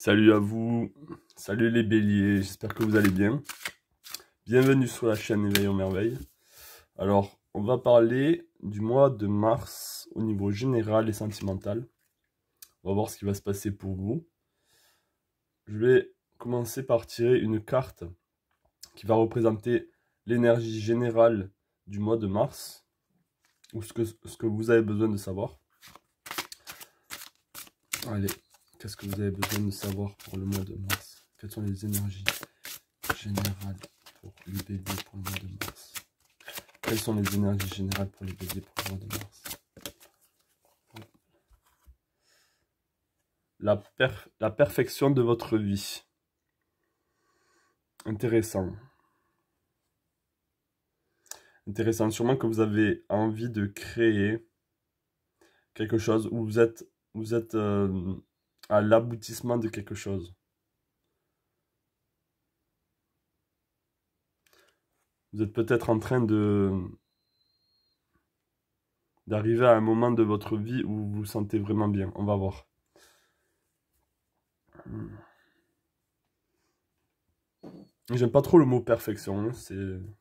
Salut à vous, salut les béliers, j'espère que vous allez bien. Bienvenue sur la chaîne Éveil aux merveilles. Alors, on va parler du mois de mars au niveau général et sentimental. On va voir ce qui va se passer pour vous. Je vais commencer par tirer une carte qui va représenter l'énergie générale du mois de mars, ou ce que vous avez besoin de savoir. Allez, qu'est-ce que vous avez besoin de savoir pour le mois de mars? Quelles sont les énergies générales pour les béliers pour le mois de mars? Quelles sont les énergies générales pour les béliers pour le mois de mars? La perfection de votre vie. Intéressant. Intéressant. Sûrement que vous avez envie de créer quelque chose où vous êtes à l'aboutissement de quelque chose. Vous êtes peut-être en train d'arriver à un moment de votre vie où vous vous sentez vraiment bien. On va voir. J'aime pas trop le mot perfection. Hein.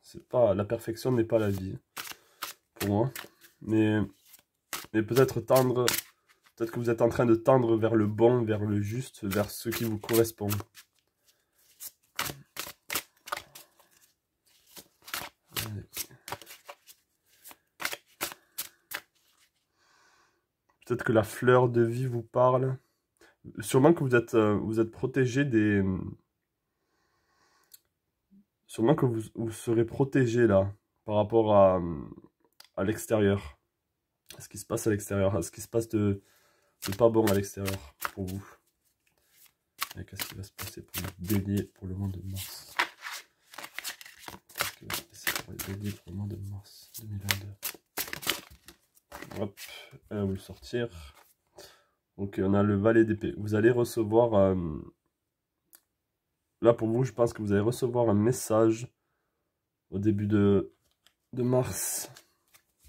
C'est pas, la perfection n'est pas la vie pour moi. Mais peut-être tendre. Peut-être que vous êtes en train de tendre vers le bon, vers le juste, vers ce qui vous correspond. Peut-être que la fleur de vie vous parle. Sûrement que vous êtes protégé des... Sûrement que vous serez protégé là, par rapport à l'extérieur. À ce qui se passe à l'extérieur, à ce qui se passe de pas bon à l'extérieur pour vous. Qu'est-ce qui va se passer pour les béliers pour le mois de mars? Qu'est-ce qui va se passer pour les béliers pour le mois de mars 2022? Hop, on va le sortir. Ok, on a le valet d'épée. Vous allez recevoir... là, pour vous, je pense que vous allez recevoir un message au début de mars.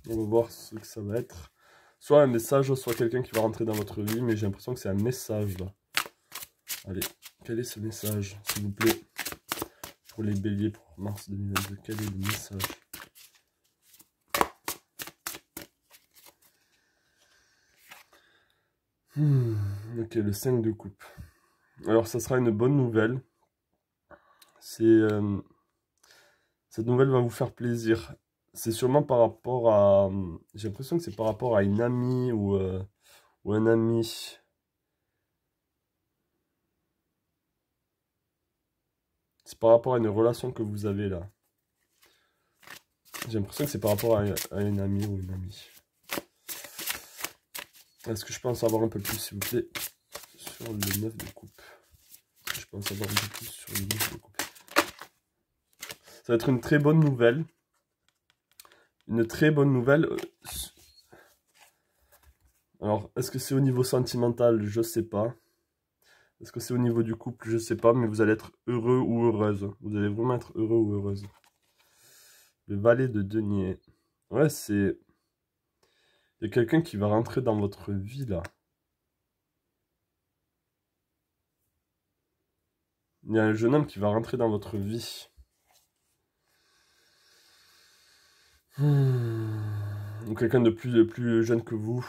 On va voir ce que ça va être. Soit un message, soit quelqu'un qui va rentrer dans votre vie, mais j'ai l'impression que c'est un message, là. Allez, quel est ce message, s'il vous plaît, pour les béliers pour mars 2022? Quel est le message? Ok, le 5 de coupe. Alors, ça sera une bonne nouvelle. Cette nouvelle va vous faire plaisir. C'est sûrement par rapport à... J'ai l'impression que c'est par rapport à une amie ou un ami. C'est par rapport à une relation que vous avez là. J'ai l'impression que c'est par rapport à une amie ou une amie. Est-ce que je peux en savoir un peu plus, s'il vous plaît, sur le 9 de coupe? Est-ce que je peux en savoir un peu plus sur le 9 de coupe? Ça va être une très bonne nouvelle. Une très bonne nouvelle. Alors, est-ce que c'est au niveau sentimental? Je sais pas. Est-ce que c'est au niveau du couple? Je sais pas, mais vous allez être heureux ou heureuse. Vous allez vraiment être heureux ou heureuse. Le valet de denier. Ouais, c'est... Il y a quelqu'un qui va rentrer dans votre vie, là. Il y a un jeune homme qui va rentrer dans votre vie. Ou quelqu'un de plus jeune que vous.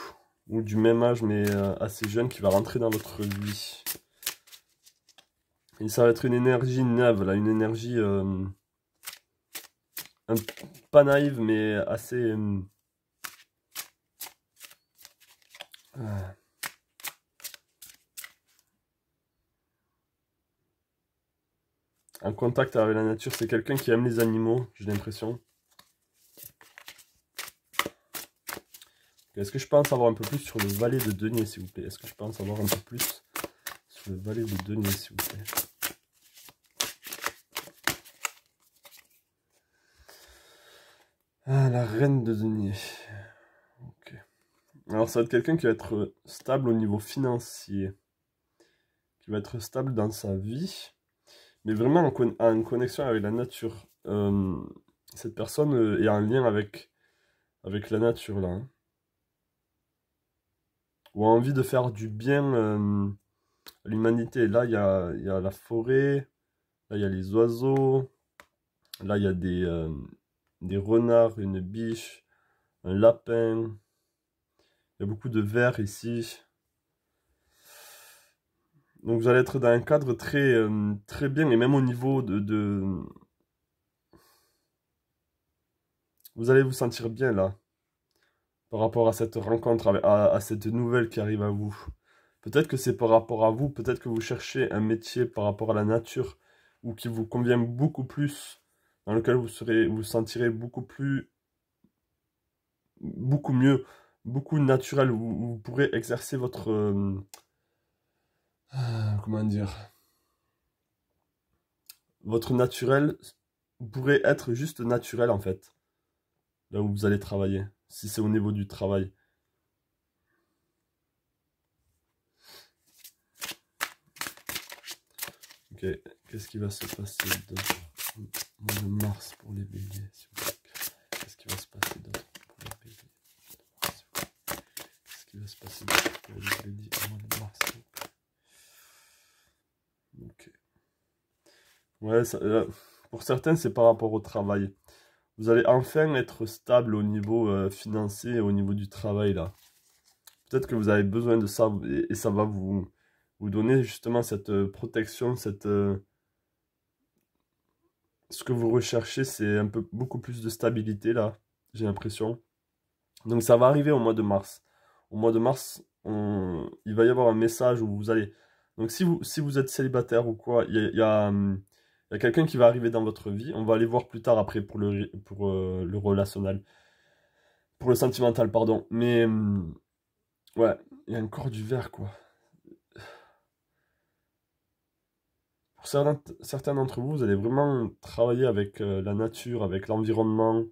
Ou du même âge, mais assez jeune, qui va rentrer dans votre vie. Et ça va être une énergie neuve, là. Une énergie... pas naïve, mais assez... en contact avec la nature. C'est quelqu'un qui aime les animaux, j'ai l'impression. Est-ce que je peux en savoir un peu plus sur le valet de denier, s'il vous plaît? Est-ce que je peux en savoir un peu plus sur le valet de denier, s'il vous plaît? Ah, la reine de denier. Ok. Alors, ça va être quelqu'un qui va être stable au niveau financier. Qui va être stable dans sa vie. Mais vraiment en connexion avec la nature. Cette personne est en lien avec la nature, là. Hein. Ou a envie de faire du bien à l'humanité. Là, il y a la forêt, là, il y a les oiseaux, là, il y a des renards, une biche, un lapin. Il y a beaucoup de vers ici. Donc vous allez être dans un cadre très bien, et même au niveau vous allez vous sentir bien là, par rapport à cette rencontre, à cette nouvelle qui arrive à vous. Peut-être que c'est par rapport à vous, peut-être que vous cherchez un métier par rapport à la nature, ou qui vous convient beaucoup plus, dans lequel vous vous sentirez beaucoup mieux, beaucoup naturel, où vous pourrez exercer votre, comment dire, votre naturel, vous pourrez être juste naturel en fait, là où vous allez travailler, si c'est au niveau du travail. Ok, qu'est-ce qui va se passer d'autre au mois de mars pour les béliers, s'il vous plaît? Qu'est-ce qui va se passer d'autre pour les béliers? Qu'est-ce qui va se passer d'autre pour les béliers au mois de mars, s'il vous plaît? Ok. Ouais, pour certains, c'est par rapport au travail. Vous allez enfin être stable au niveau financier et au niveau du travail, là. Peut-être que vous avez besoin de ça, et ça va vous donner justement cette protection, ce que vous recherchez, c'est un peu beaucoup plus de stabilité, là, j'ai l'impression. Donc ça va arriver au mois de mars. Au mois de mars, il va y avoir un message où vous allez... Donc si vous êtes célibataire ou quoi, il y a quelqu'un qui va arriver dans votre vie. On va aller voir plus tard après pour le relationnel. Pour le sentimental, pardon. Mais ouais, il y a encore du verre, quoi. Pour certains d'entre vous, vous allez vraiment travailler avec la nature, avec l'environnement,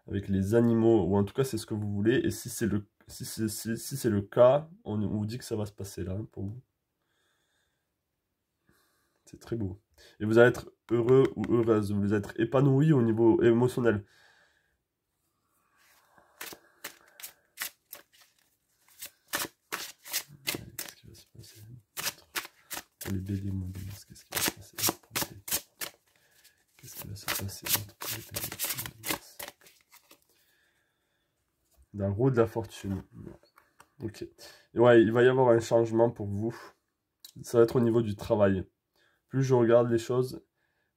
avec les animaux, ou en tout cas c'est ce que vous voulez. Et si c'est le cas, on vous dit que ça va se passer là, hein, pour vous. C'est très beau. Et vous allez être heureux ou heureuse, vous allez être épanoui au niveau émotionnel. Qu'est-ce qui va se passer pour les béliers, mon bélier, qu'est-ce qui va se passer pour les béliers? Qu'est-ce qui va se passer pour les béliers? La roue de la fortune. Ok. Et ouais, il va y avoir un changement pour vous. Ça va être au niveau du travail. Plus je regarde les choses,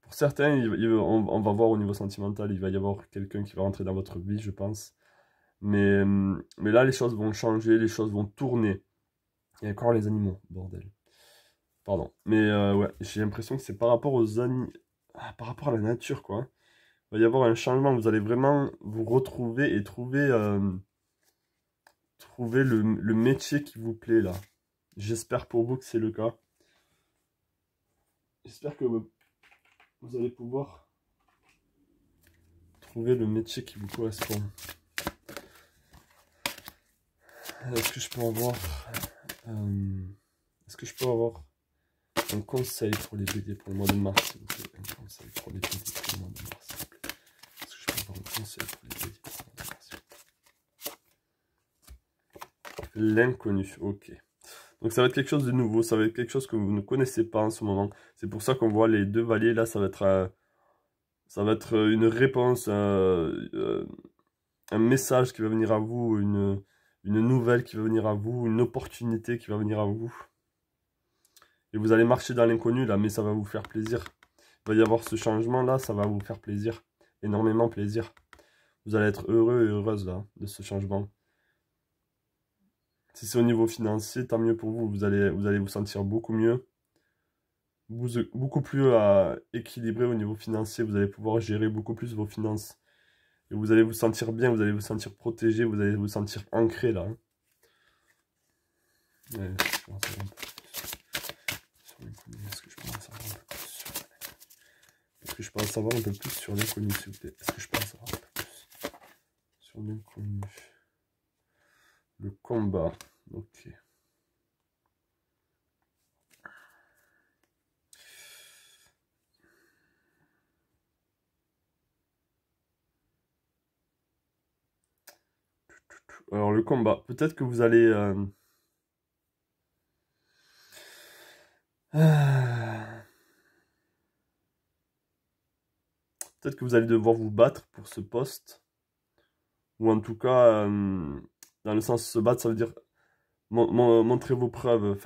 pour certains, on va voir au niveau sentimental, il va y avoir quelqu'un qui va rentrer dans votre vie, je pense. Mais là, les choses vont changer, les choses vont tourner. Il y a encore les animaux, bordel. Pardon. Mais ouais, j'ai l'impression que c'est par rapport aux par rapport à la nature, quoi. Il va y avoir un changement, vous allez vraiment vous retrouver et trouver le métier qui vous plaît, là. J'espère pour vous que c'est le cas. J'espère que vous allez pouvoir trouver le métier qui vous correspond. Est-ce que je peux avoir est-ce que je peux avoir un conseil pour les BD pour le mois de mars, s'il vous plaît? Un conseil pour les BD pour le mois de mars, s'il vous plaît. Est-ce que je peux avoir un conseil pour les BD pour le mois de mars, s'il vous plaît? L'inconnu, ok. Donc ça va être quelque chose de nouveau, ça va être quelque chose que vous ne connaissez pas en ce moment. C'est pour ça qu'on voit les deux valiers là, ça va être une réponse, un message qui va venir à vous, une nouvelle qui va venir à vous, une opportunité qui va venir à vous. Et vous allez marcher dans l'inconnu là, mais ça va vous faire plaisir. Il va y avoir ce changement là, ça va vous faire plaisir. Énormément plaisir. Vous allez être heureux et heureuse là, de ce changement. Si c'est au niveau financier, tant mieux pour vous. Vous allez vous sentir beaucoup mieux. Beaucoup plus équilibré au niveau financier. Vous allez pouvoir gérer beaucoup plus vos finances. Et vous allez vous sentir bien, vous allez vous sentir protégé, vous allez vous sentir ancré là, hein. Ouais, est-ce que je peux en savoir un peu plus sur Est-ce que je peux en savoir un peu plus sur l'inconnu, s'il vous plaît? Est-ce que je peux en savoir un peu plus sur l'inconnu? Le combat, ok. Alors le combat, peut-être que vous allez... Peut-être que vous allez devoir vous battre pour ce poste. Ou en tout cas, dans le sens se battre, ça veut dire montrer vos preuves.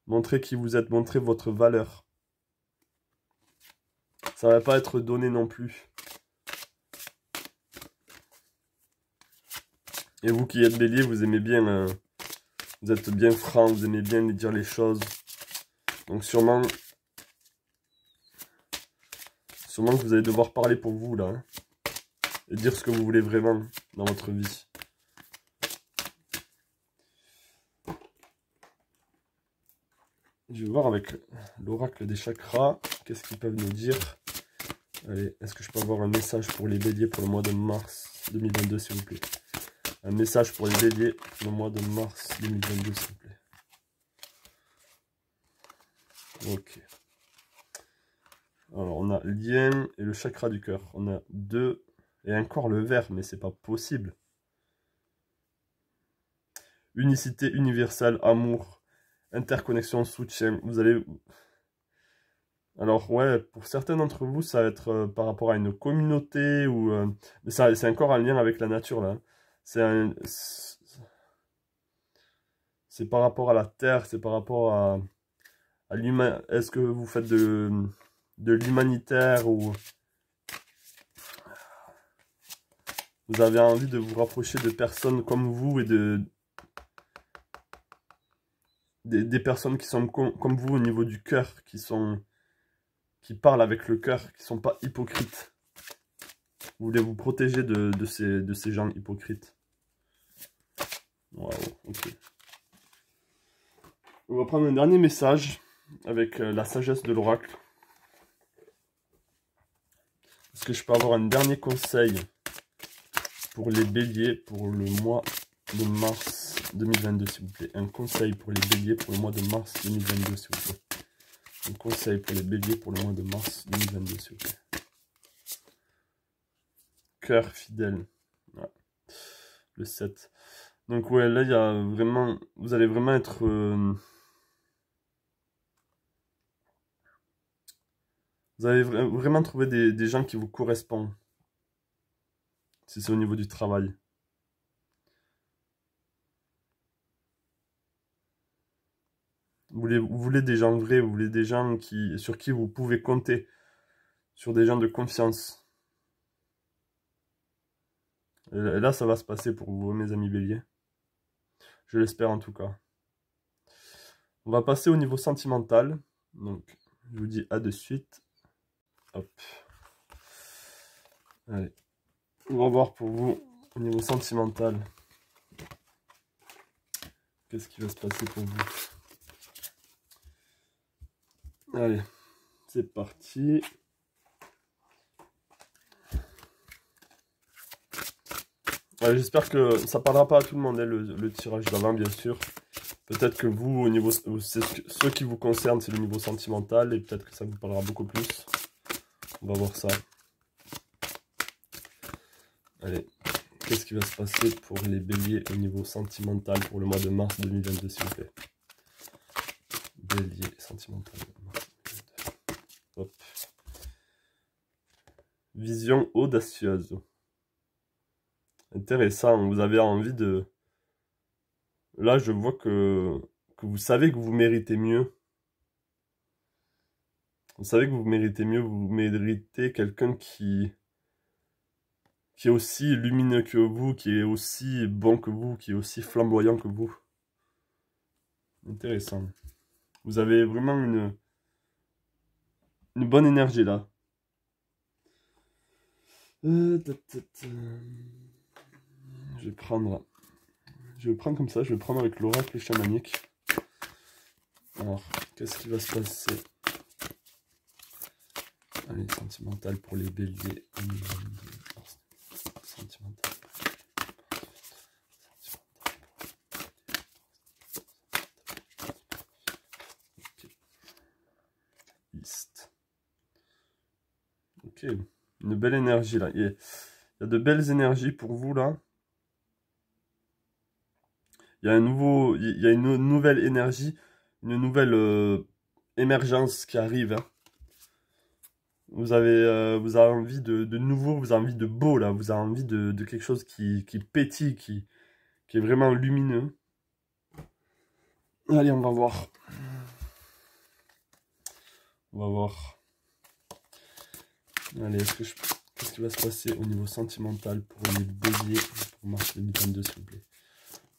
Montrez qui vous êtes, montrez votre valeur. Ça va pas être donné non plus. Et vous qui êtes bélier, vous aimez bien, vous êtes bien franc, vous aimez bien dire les choses. Donc sûrement que vous allez devoir parler pour vous là. Hein, et dire ce que vous voulez vraiment dans votre vie. Je vais voir avec l'oracle des chakras, qu'est-ce qu'ils peuvent nous dire. Allez, est-ce que je peux avoir un message pour les béliers pour le mois de mars 2022, s'il vous plaît? Un message pour les béliers pour le mois de mars 2022, s'il vous plaît. Ok. Alors, on a lien et le chakra du cœur. On a 2 et encore le vert, mais c'est pas possible. Unicité universelle, amour, interconnexion, soutien. Vous allez... Alors, ouais, pour certains d'entre vous, ça va être par rapport à une communauté ou... mais c'est encore un lien avec la nature, là. C'est par rapport à la terre, c'est par rapport à l'humain. Est-ce que vous faites de l'humanitaire ou... Vous avez envie de vous rapprocher de personnes comme vous et des personnes qui sont comme vous au niveau du cœur, qui parlent avec le cœur, qui ne sont pas hypocrites. Vous voulez vous protéger de ces gens hypocrites. Waouh, ok. On va prendre un dernier message avec la sagesse de l'oracle. Est-ce que je peux avoir un dernier conseil pour les béliers pour le mois de mars 2022, s'il vous plaît? Un conseil pour les béliers pour le mois de mars 2022, s'il vous plaît. Un conseil pour les béliers pour le mois de mars 2022, s'il vous plaît. Cœur fidèle. Ouais. Le 7. Donc ouais, là, il y a vraiment... Vous allez vraiment être... vous allez vraiment trouver des gens qui vous correspondent. Si c'est au niveau du travail. Vous voulez des gens vrais, vous voulez des gens sur qui vous pouvez compter. Sur des gens de confiance. Et là, ça va se passer pour vous, mes amis béliers. Je l'espère en tout cas. On va passer au niveau sentimental. Donc, je vous dis à de suite. Hop. Allez. On va voir pour vous au niveau sentimental. Qu'est-ce qui va se passer pour vous? Allez. C'est parti. J'espère que ça parlera pas à tout le monde, hein, le tirage d'avant, bien sûr. Peut-être que vous, au niveau, ceux qui vous concernent, c'est le niveau sentimental, et peut-être que ça vous parlera beaucoup plus. On va voir ça. Allez, qu'est-ce qui va se passer pour les béliers au niveau sentimental pour le mois de mars 2022, s'il vous plaît? Bélier sentimental. Hop. Vision audacieuse. Intéressant, vous avez envie de... Là, je vois que vous savez que vous méritez mieux. Vous savez que vous méritez mieux, vous méritez quelqu'un qui est aussi lumineux que vous, qui est aussi bon que vous, qui est aussi flamboyant que vous. Intéressant. Vous avez vraiment une bonne énergie là. Je vais prendre comme ça, je vais prendre avec l'oracle chamanique. Alors, qu'est-ce qui va se passer? Allez, sentimental pour les béliers. Sentimental. Okay. Liste. Ok, une belle énergie là. Il y a de belles énergies pour vous là. Il y a il y a une nouvelle énergie, une nouvelle émergence qui arrive. Hein. Vous avez envie de nouveau, vous avez envie de beau là, vous avez envie de quelque chose qui pétille, qui est vraiment lumineux. Allez, on va voir. On va voir. Allez, qu'est-ce qui va se passer au niveau sentimental pour les béliers pour mars 2022, s'il vous plaît.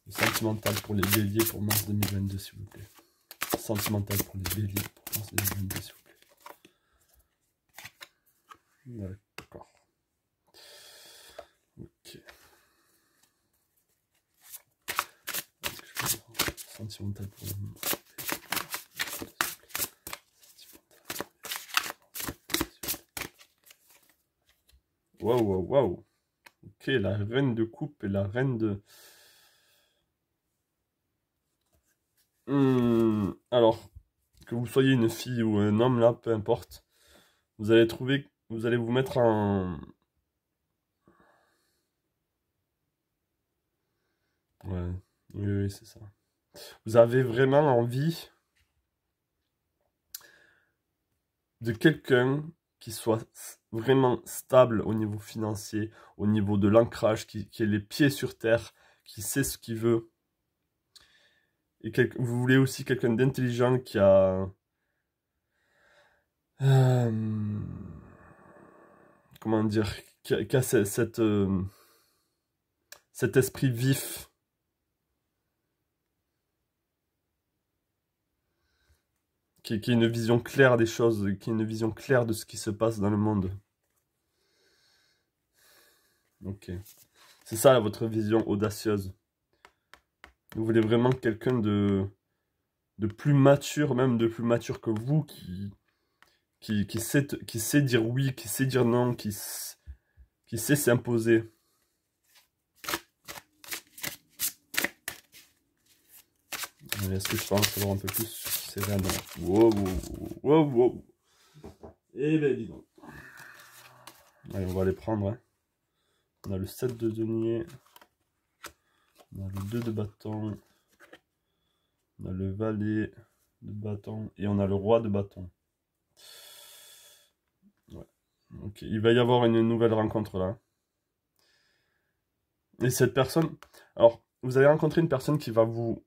Le sentimental pour les béliers pour mars 2022, s'il vous plaît. Sentimental pour les béliers pour mars 2022, s'il vous plaît. D'accord. Ok. Est-ce que je peux voir sentimental pour les Waouh, waouh, waouh. Ok, la reine de coupe et la reine de... Alors, que vous soyez une fille ou un homme, là, peu importe. Vous allez trouver... Vous allez vous mettre en... Ouais, oui, oui, c'est ça. Vous avez vraiment envie de quelqu'un qui soit vraiment stable au niveau financier, au niveau de l'ancrage, qui ait les pieds sur terre, qui sait ce qu'il veut. Et vous voulez aussi quelqu'un d'intelligent qui a... comment dire, qui a cet esprit vif. Qui a une vision claire des choses, qui a une vision claire de ce qui se passe dans le monde. Ok. C'est ça votre vision audacieuse. Vous voulez vraiment quelqu'un de plus mature, même de plus mature que vous, qui sait dire oui, qui sait dire non, qui sait s'imposer. Est-ce que je peux en savoir un peu plus sur ces reines? Wow, wow, wow, wow. Eh ben dis donc. Allez, on va les prendre. Hein. On a le 7 de denier. On a le 2 de bâton. On a le valet de bâton. Et on a le roi de bâton. Ouais. Ok, il va y avoir une nouvelle rencontre là. Et cette personne... Alors, vous allez rencontrer une personne qui va vous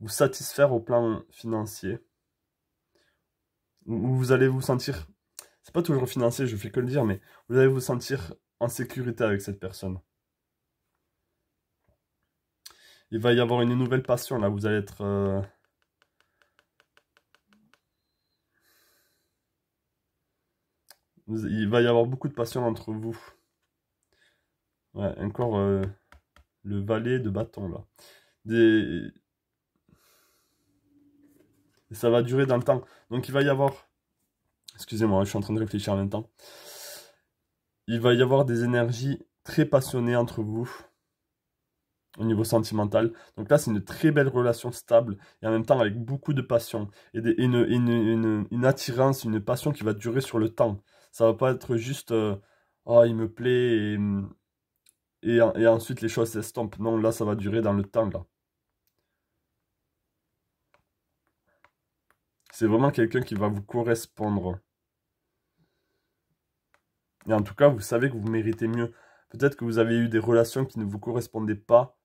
satisfaire au plan financier. Où vous allez vous sentir... C'est pas toujours financier, je fais que le dire, mais vous allez vous sentir en sécurité avec cette personne. Il va y avoir une nouvelle passion, là. Vous allez être... Il va y avoir beaucoup de passion entre vous. Ouais, encore le valet de bâton, là. Et ça va durer dans le temps. Donc il va y avoir... Excusez-moi, je suis en train de réfléchir en même temps. Il va y avoir des énergies très passionnées entre vous. Au niveau sentimental. Donc là, c'est une très belle relation stable. Et en même temps, avec beaucoup de passion. Et une attirance, une passion qui va durer sur le temps. Ça va pas être juste... oh, il me plaît et ensuite les choses s'estompent. Non, là, ça va durer dans le temps, là. C'est vraiment quelqu'un qui va vous correspondre. Et en tout cas, vous savez que vous méritez mieux. Peut-être que vous avez eu des relations qui ne vous correspondaient pas.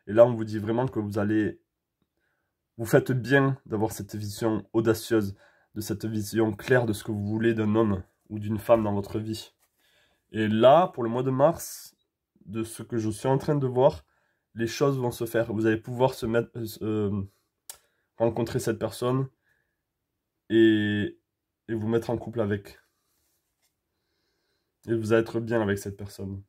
Et là, on vous dit vraiment que vous faites bien d'avoir cette vision audacieuse, de cette vision claire de ce que vous voulez d'un homme ou d'une femme dans votre vie. Et là, pour le mois de mars, de ce que je suis en train de voir, les choses vont se faire. Vous allez pouvoir rencontrer cette personne et vous mettre en couple avec. Et vous allez être bien avec cette personne.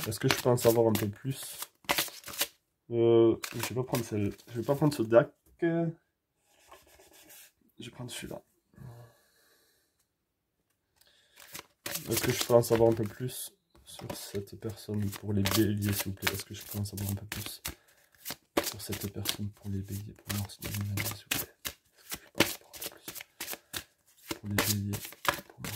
Est-ce que je peux en savoir un peu plus? Je vais pas prendre celle. Je vais pas prendre ce deck. Je vais prendre celui-là. Est-ce que je peux en savoir un peu plus sur cette personne pour les béliers, s'il vous plaît? Est-ce que je peux en savoir un peu plus sur cette personne pour les béliers pour mars 2022, s'il vous plaît? Est-ce que je peux en savoir un peu plus pour les béliers pour mars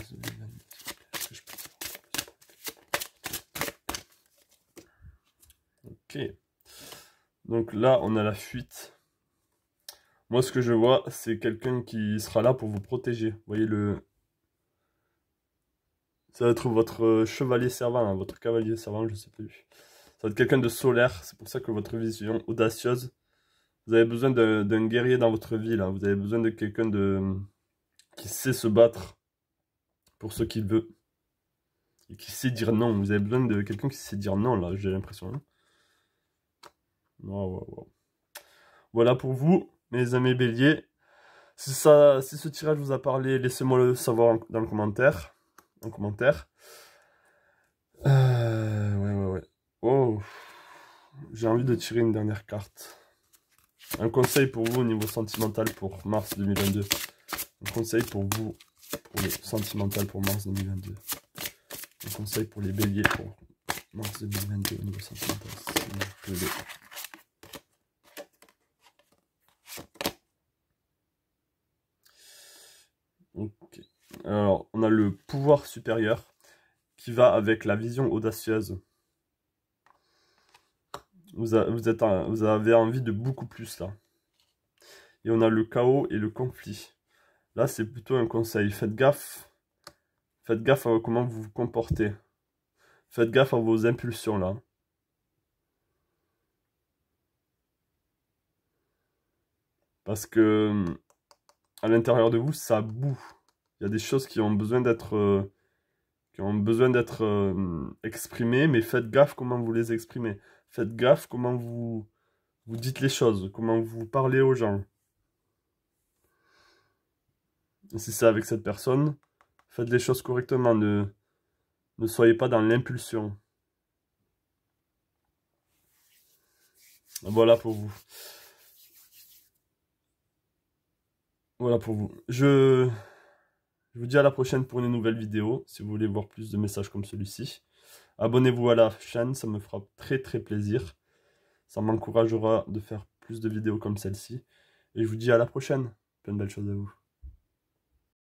Ok. Donc là, on a la fuite. Moi, ce que je vois, c'est quelqu'un qui sera là pour vous protéger. Vous voyez le... Ça va être votre chevalier servant, hein, votre cavalier servant, je sais plus. Ça va être quelqu'un de solaire. C'est pour ça que votre vision audacieuse. Vous avez besoin d'un guerrier dans votre vie, là. Vous avez besoin de quelqu'un qui sait se battre pour ce qu'il veut. Et qui sait dire non. Vous avez besoin de quelqu'un qui sait dire non, là, j'ai l'impression. Hein. Wow. Voilà pour vous, mes amis béliers. Si ce tirage vous a parlé, laissez-moi le savoir dans le commentaire. En commentaire. Ouais. Oh, j'ai envie de tirer une dernière carte. Un conseil pour vous au niveau sentimental pour mars 2022. Un conseil pour vous pour le sentimental pour mars 2022. Un conseil pour les béliers pour mars 2022 au niveau sentimental. Ok. Alors, on a le pouvoir supérieur qui va avec la vision audacieuse. Vous avez envie de beaucoup plus là. Et on a le chaos et le conflit. Là, c'est plutôt un conseil. Faites gaffe. Faites gaffe à comment vous vous comportez. Faites gaffe à vos impulsions là. Parce que à l'intérieur de vous, ça boue. Il y a des choses qui ont besoin d'être exprimées, mais faites gaffe comment vous les exprimez. Faites gaffe comment vous dites les choses, comment vous parlez aux gens. Et si c'est avec cette personne, faites les choses correctement. Ne soyez pas dans l'impulsion. Voilà pour vous. Voilà pour vous. Je vous dis à la prochaine pour une nouvelle vidéo, si vous voulez voir plus de messages comme celui-ci. Abonnez-vous à la chaîne, ça me fera très plaisir. Ça m'encouragera de faire plus de vidéos comme celle-ci. Et je vous dis à la prochaine. Plein de belles choses à vous.